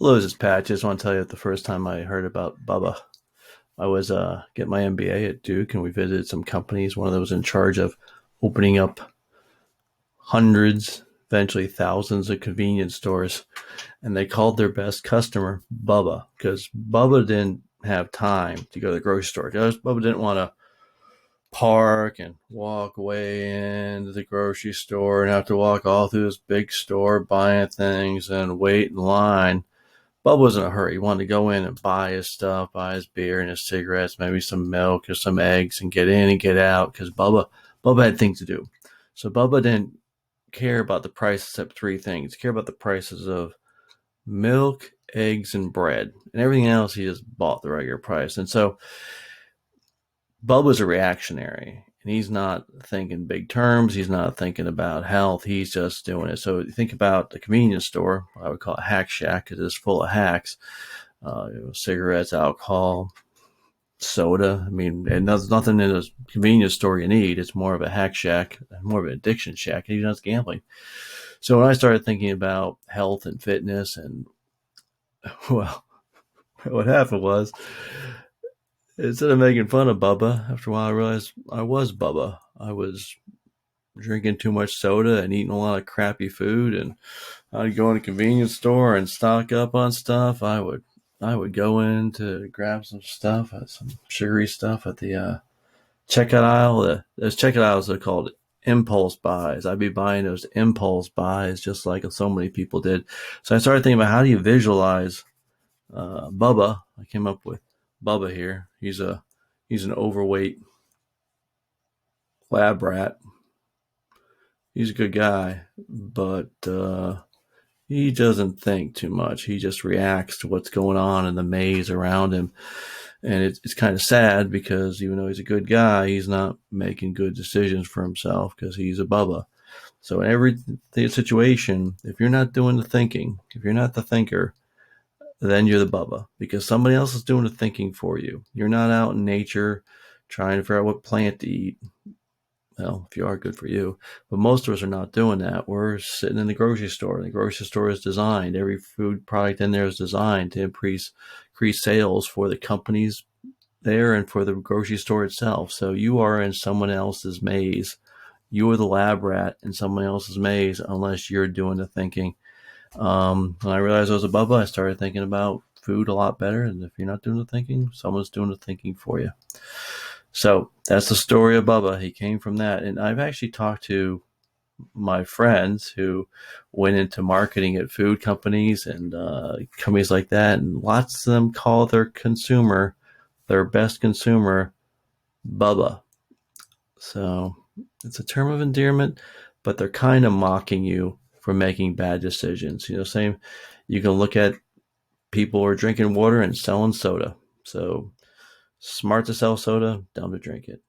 Hello, this is Pat. Just want to tell you that the first time I heard about Bubba, I was getting my MBA at Duke, and we visited some companies. One of them was in charge of opening up hundreds, eventually thousands of convenience stores, and they called their best customer Bubba because Bubba didn't have time to go to the grocery store. Bubba didn't want to park and walk way into the grocery store and have to walk all through this big store buying things and wait in line. Bub was in a hurry. He wanted to go in and buy his stuff, buy his beer and his cigarettes, maybe some milk or some eggs, and get in and get out because Bubba had things to do. So Bubba didn't care about the price except three things. He cared about the prices of milk, eggs, and bread, and everything else he just bought the regular price. And so Bubba's a reactionary, and he's not thinking big terms. He's not thinking about health. He's just doing it. So you think about the convenience store. I would call it Hack Shack because it's full of hacks. Cigarettes, alcohol, soda. I mean, and there's nothing in a convenience store you need. It's more of a hack shack, more of an addiction shack. Even though it's gambling. So when I started thinking about health and fitness, and well, what happened was, instead of making fun of Bubba, after a while I realized I was Bubba. I was drinking too much soda and eating a lot of crappy food, and I'd go in a convenience store and stock up on stuff. I would go in to grab some stuff, some sugary stuff at the checkout aisle. Those checkout aisles are called impulse buys. I'd be buying those impulse buys just like so many people did. So I started thinking about, how do you visualize Bubba? I came up with Bubba here. He's an overweight lab rat. He's a good guy, but he doesn't think too much. He just reacts to what's going on in the maze around him. And it's kind of sad because even though he's a good guy, he's not making good decisions for himself because he's a Bubba. So in every situation, if you're not doing the thinking, if you're not the thinker, then you're the Bubba because somebody else is doing the thinking for you. You're not out in nature trying to figure out what plant to eat. Well, if you are, good for you. But most of us are not doing that. We're sitting in the grocery store. The grocery store is designed. Every food product in there is designed to increase sales for the companies there and for the grocery store itself. So you are in someone else's maze. You are the lab rat in someone else's maze unless you're doing the thinking. When I realized I was a Bubba, I started thinking about food a lot better. And if you're not doing the thinking, someone's doing the thinking for you. So that's the story of Bubba. He came from that. And I've actually talked to my friends who went into marketing at food companies and companies like that. And lots of them call their best consumer, Bubba. So it's a term of endearment, but they're kind of mocking you for making bad decisions. Same, you can look at people who are drinking water and selling soda. So smart to sell soda, dumb to drink it.